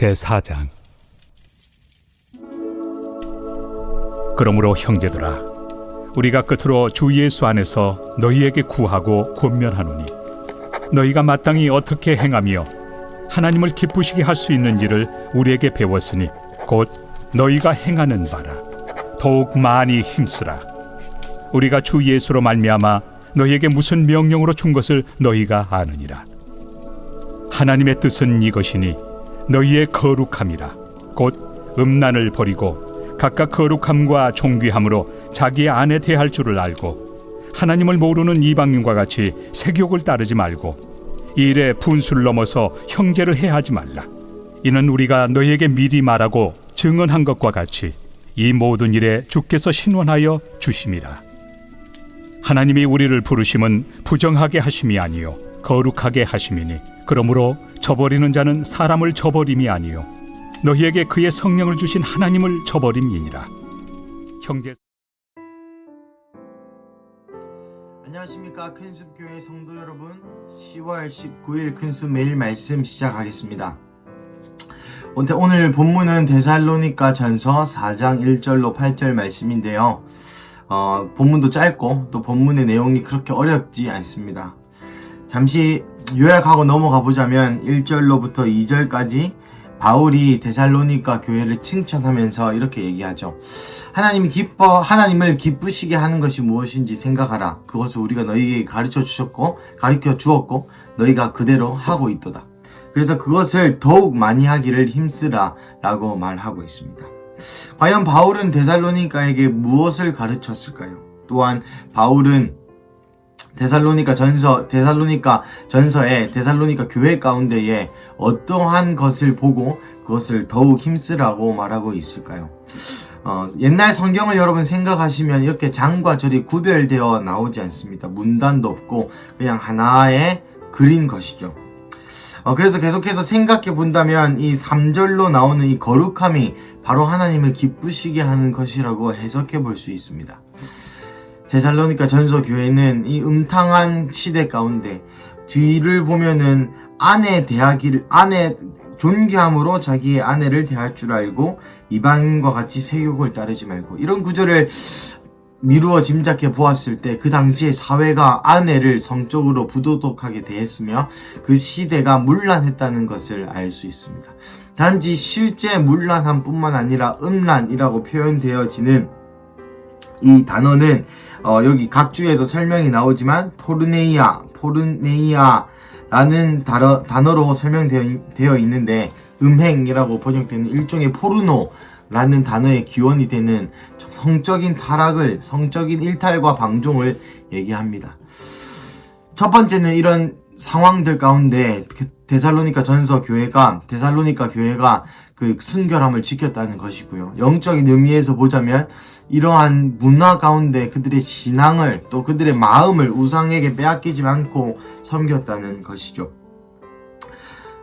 제4장. 그러므로 형제들아, 우리가 끝으로 주 예수 안에서 너희에게 구하고 권면하노니, 너희가 마땅히 어떻게 행하며 하나님을 기쁘시게 할 수 있는지를 우리에게 배웠으니 곧 너희가 행하는 바라. 더욱 많이 힘쓰라. 우리가 주 예수로 말미암아 너희에게 무슨 명령으로 준 것을 너희가 아느니라. 하나님의 뜻은 이것이니 너희의 거룩함이라. 곧 음란을 버리고 각각 거룩함과 존귀함으로 자기의 아내 대할 줄을 알고, 하나님을 모르는 이방인과 같이 색욕을 따르지 말고 이 일에 분수를 넘어서 형제를 해하지 말라. 이는 우리가 너희에게 미리 말하고 증언한 것과 같이 이 모든 일에 주께서 신원하여 주심이라. 하나님이 우리를 부르심은 부정하게 하심이 아니요 거룩하게 하심이니, 그러므로 저버리는 자는 사람을 저버림이 아니요 너희에게 그의 성령을 주신 하나님을 저버림이니라. 형제. 안녕하십니까, 큰숲교회 성도 여러분. 10월 19일 큰숲 매일 말씀 시작하겠습니다. 오늘 본문은 데살로니가 전서 4장 1절로 8절 말씀인데요. 본문도 짧고 또 본문의 내용이 그렇게 어렵지 않습니다. 잠시 요약하고 넘어가 보자면 1절로부터 2절까지 바울이 데살로니가 교회를 칭찬하면서 이렇게 얘기하죠. 하나님을 기쁘시게 하는 것이 무엇인지 생각하라. 그것을 우리가 너희에게 가르쳐 주었고 너희가 그대로 하고 있도다. 그래서 그것을 더욱 많이 하기를 힘쓰라 라고 말하고 있습니다. 과연 바울은 데살로니가에게 무엇을 가르쳤을까요? 또한 바울은 데살로니가 전서에 데살로니가 교회 가운데에 어떠한 것을 보고 그것을 더욱 힘쓰라고 말하고 있을까요? 옛날 성경을 여러분 생각하시면 이렇게 장과 절이 구별되어 나오지 않습니다. 문단도 없고 그냥 하나의 글인 것이죠. 그래서 계속해서 생각해 본다면 이 3절로 나오는 이 거룩함이 바로 하나님을 기쁘시게 하는 것이라고 해석해 볼 수 있습니다. 데살로니가 전서 교회는 이 음탕한 시대 가운데 뒤를 보면은 아내 존귀함으로 자기의 아내를 대할 줄 알고 이방인과 같이 세욕을 따르지 말고, 이런 구절을 미루어 짐작해 보았을 때 그 당시의 사회가 아내를 성적으로 부도덕하게 대했으며 그 시대가 문란했다는 것을 알 수 있습니다. 단지 실제 문란함 뿐만 아니라 음란이라고 표현되어지는 이 단어는 여기 각주에도 설명이 나오지만 포르네이아라는 단어로 설명되어 있는데, 음행이라고 번역되는 일종의 포르노라는 단어의 기원이 되는 성적인 타락을, 성적인 일탈과 방종을 얘기합니다. 첫 번째는 이런 상황들 가운데 데살로니가 교회가 그 순결함을 지켰다는 것이고요. 영적인 의미에서 보자면 이러한 문화 가운데 그들의 신앙을, 또 그들의 마음을 우상에게 빼앗기지 않고 섬겼다는 것이죠.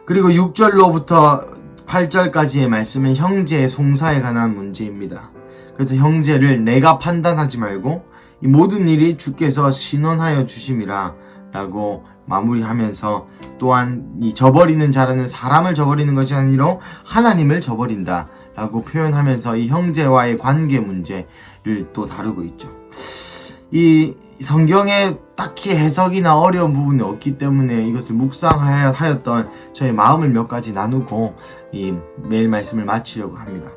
그리고 6절로부터 8절까지의 말씀은 형제의 송사에 관한 문제입니다. 그래서 형제를 내가 판단하지 말고 이 모든 일이 주께서 신원하여 주심이라 라고 마무리하면서, 또한 이 저버리는 자라는 사람을 저버리는 것이 아니라 하나님을 저버린다 라고 표현하면서 이 형제와의 관계 문제를 또 다루고 있죠. 이 성경에 딱히 해석이나 어려운 부분이 없기 때문에 이것을 묵상하였던 저의 마음을 몇 가지 나누고 이 매일 말씀을 마치려고 합니다.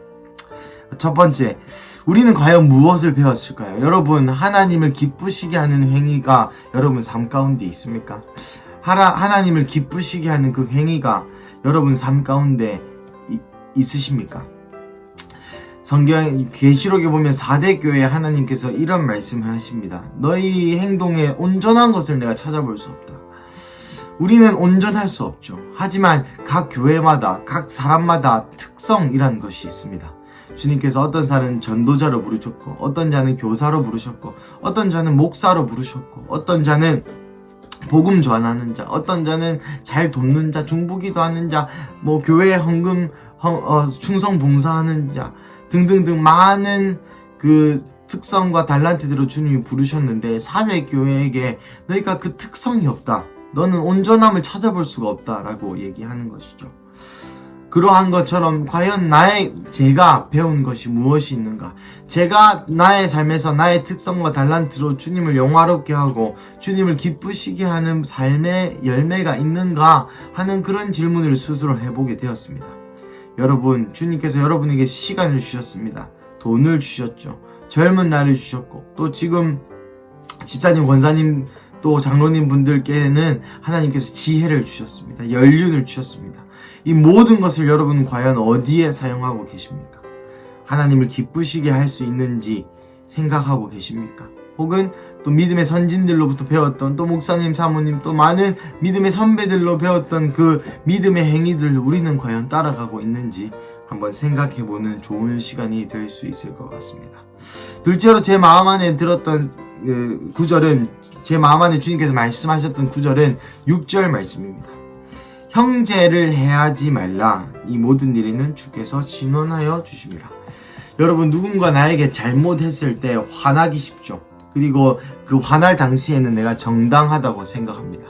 첫 번째, 우리는 과연 무엇을 배웠을까요? 여러분, 하나님을 기쁘시게 하는 행위가 여러분 삶 가운데 있습니까? 하나님을 기쁘시게 하는 그 행위가 여러분 삶 가운데 있으십니까? 성경 계시록에 보면 4대 교회에 하나님께서 이런 말씀을 하십니다. 너희 행동에 온전한 것을 내가 찾아볼 수 없다. 우리는 온전할 수 없죠. 하지만 각 교회마다, 각 사람마다 특성이라는 것이 있습니다. 주님께서 어떤 사람은 전도자로 부르셨고, 어떤 자는 교사로 부르셨고, 어떤 자는 목사로 부르셨고, 어떤 자는 복음 전하는 자, 어떤 자는 잘 돕는 자, 중보기도 하는 자, 교회에 충성 봉사하는 자 등등등 많은 그 특성과 달란트대로 주님이 부르셨는데, 4대 교회에게 너희가 그 특성이 없다, 너는 온전함을 찾아볼 수가 없다라고 얘기하는 것이죠. 그러한 것처럼 과연 제가 배운 것이 무엇이 있는가? 제가 나의 삶에서 나의 특성과 달란트로 주님을 영화롭게 하고 주님을 기쁘시게 하는 삶의 열매가 있는가 하는 그런 질문을 스스로 해보게 되었습니다. 여러분, 주님께서 여러분에게 시간을 주셨습니다. 돈을 주셨죠. 젊은 날을 주셨고, 또 지금 집사님, 권사님, 또 장로님 분들께는 하나님께서 지혜를 주셨습니다. 연륜을 주셨습니다. 이 모든 것을 여러분 과연 어디에 사용하고 계십니까? 하나님을 기쁘시게 할 수 있는지 생각하고 계십니까? 혹은 또 믿음의 선진들로부터 배웠던, 또 목사님, 사모님, 또 많은 믿음의 선배들로 배웠던 그 믿음의 행위들을 우리는 과연 따라가고 있는지 한번 생각해보는 좋은 시간이 될 수 있을 것 같습니다. 둘째로 제 마음 안에 들었던 구절은, 제 마음 안에 주님께서 말씀하셨던 구절은 6절 말씀입니다. 형제를 해하지 말라. 이 모든 일에는 주께서 신원하여 주심이라. 여러분, 누군가 나에게 잘못했을 때 화나기 쉽죠. 그리고 그 화날 당시에는 내가 정당하다고 생각합니다.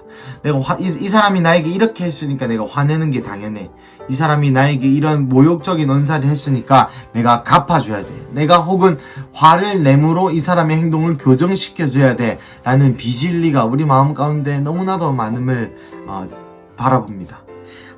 이 사람이 나에게 이렇게 했으니까 내가 화내는 게 당연해. 이 사람이 나에게 이런 모욕적인 언사를 했으니까 내가 갚아줘야 돼. 내가 혹은 화를 내므로 이 사람의 행동을 교정시켜줘야 돼. 라는 비진리가 우리 마음 가운데 너무나도 많음을 바라봅니다.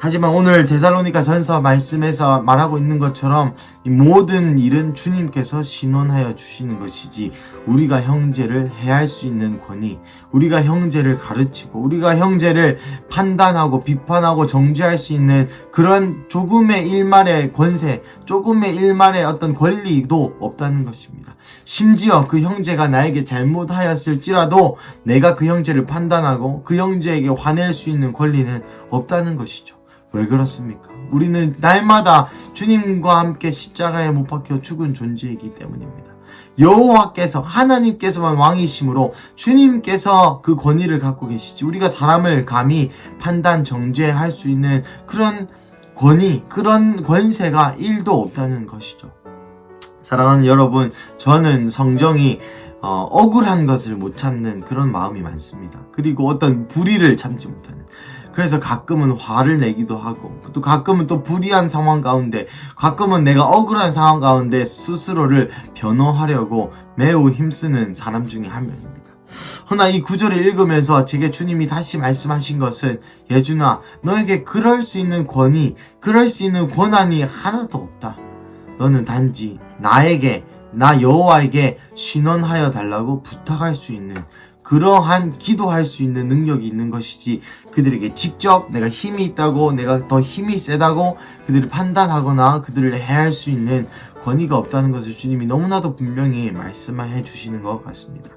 하지만 오늘 데살로니가 전서 말씀에서 말하고 있는 것처럼 이 모든 일은 주님께서 신원하여 주시는 것이지, 우리가 형제를 해할 수 있는 권위, 우리가 형제를 가르치고 우리가 형제를 판단하고 비판하고 정죄할 수 있는 그런 조금의 일말의 권세, 조금의 일말의 어떤 권리도 없다는 것입니다. 심지어 그 형제가 나에게 잘못하였을지라도 내가 그 형제를 판단하고 그 형제에게 화낼 수 있는 권리는 없다는 것이죠. 왜 그렇습니까? 우리는 날마다 주님과 함께 십자가에 못 박혀 죽은 존재이기 때문입니다. 여호와께서, 하나님께서만 왕이시므로 주님께서 그 권위를 갖고 계시지, 우리가 사람을 감히 판단, 정죄할 수 있는 그런 권위, 그런 권세가 1도 없다는 것이죠. 사랑하는 여러분, 저는 성정이 억울한 것을 못 참는 그런 마음이 많습니다. 그리고 어떤 불의를 참지 못하는, 그래서 가끔은 화를 내기도 하고, 또 가끔은 또 불의한 상황 가운데, 가끔은 내가 억울한 상황 가운데 스스로를 변호하려고 매우 힘쓰는 사람 중에 한 명입니다. 허나 이 구절을 읽으면서 제게 주님이 다시 말씀하신 것은, 예준아, 너에게 그럴 수 있는 권위, 그럴 수 있는 권한이 하나도 없다. 너는 단지 나 여호와에게 신원하여 달라고 부탁할 수 있는, 그러한 기도할 수 있는 능력이 있는 것이지, 그들에게 직접 내가 힘이 있다고, 내가 더 힘이 세다고 그들을 판단하거나 그들을 해할 수 있는 권위가 없다는 것을 주님이 너무나도 분명히 말씀해 주시는 것 같습니다.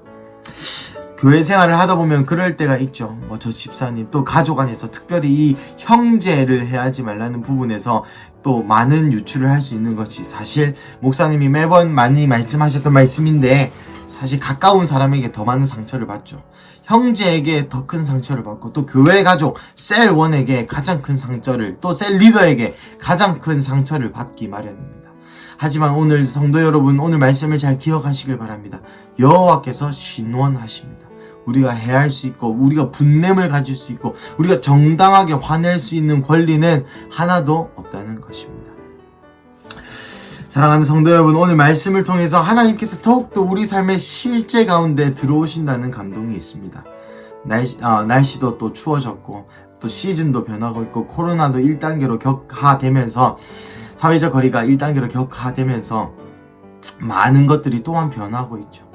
교회 생활을 하다 보면 그럴 때가 있죠. 저 집사님, 또 가족 안에서 특별히 이 형제를 해하지 말라는 부분에서 또 많은 유출을 할 수 있는 것이, 사실 목사님이 매번 많이 말씀하셨던 말씀인데, 사실 가까운 사람에게 더 많은 상처를 받죠. 형제에게 더 큰 상처를 받고, 또 교회 가족, 셀원에게 가장 큰 상처를, 또 셀 리더에게 가장 큰 상처를 받기 마련입니다. 하지만 오늘 성도 여러분, 오늘 말씀을 잘 기억하시길 바랍니다. 여호와께서 신원하십니다. 우리가 해할 수 있고, 우리가 분냄을 가질 수 있고, 우리가 정당하게 화낼 수 있는 권리는 하나도 없다는 것입니다. 사랑하는 성도 여러분, 오늘 말씀을 통해서 하나님께서 더욱더 우리 삶의 실제 가운데 들어오신다는 감동이 있습니다. 날씨도 또 추워졌고, 또 시즌도 변하고 있고, 코로나도 1단계로 격화되면서, 사회적 거리가 1단계로 격화되면서 많은 것들이 또한 변하고 있죠.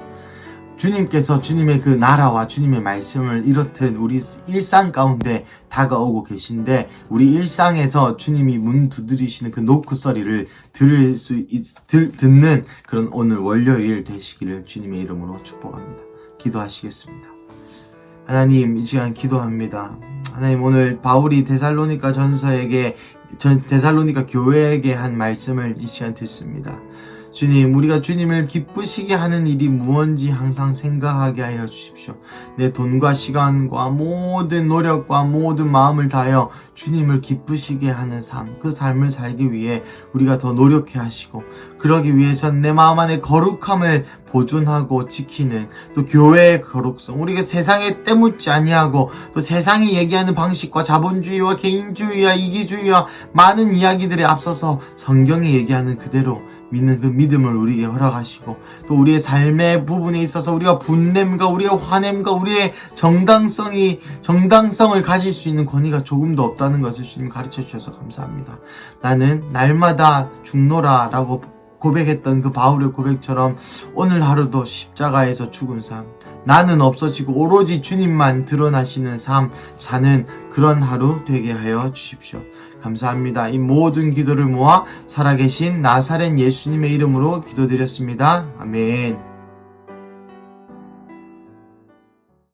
주님께서 주님의 그 나라와 주님의 말씀을 이렇듯 우리 일상 가운데 다가오고 계신데, 우리 일상에서 주님이 문 두드리시는 그 노크 소리를 듣는 그런 오늘 월요일 되시기를 주님의 이름으로 축복합니다. 기도하시겠습니다. 하나님, 이 시간 기도합니다. 하나님, 오늘 바울이 데살로니가 데살로니가 교회에게 한 말씀을 이 시간 듣습니다. 주님, 우리가 주님을 기쁘시게 하는 일이 무언지 항상 생각하게 하여 주십시오. 내 돈과 시간과 모든 노력과 모든 마음을 다하여 주님을 기쁘시게 하는 삶, 그 삶을 살기 위해 우리가 더 노력해 하시고, 그러기 위해선 내 마음 안에 거룩함을 보존하고 지키는 또 교회의 거룩성, 우리가 세상에 때묻지 아니하고 또 세상이 얘기하는 방식과 자본주의와 개인주의와 이기주의와 많은 이야기들에 앞서서 성경이 얘기하는 그대로 믿는 그 믿음을 우리에게 허락하시고 또 우리의 삶의 부분에 있어서 우리가 분냄과 우리의 화냄과 우리의 정당성을 가질 수 있는 권위가 조금도 없다는 것을 주님 가르쳐 주셔서 감사합니다. 나는 날마다 죽노라 라고 고백했던 그 바울의 고백처럼 오늘 하루도 십자가에서 죽은 삶, 나는 없어지고 오로지 주님만 드러나시는 삶 사는 그런 하루 되게 하여 주십시오. 감사합니다. 이 모든 기도를 모아 살아계신 나사렛 예수님의 이름으로 기도드렸습니다. 아멘.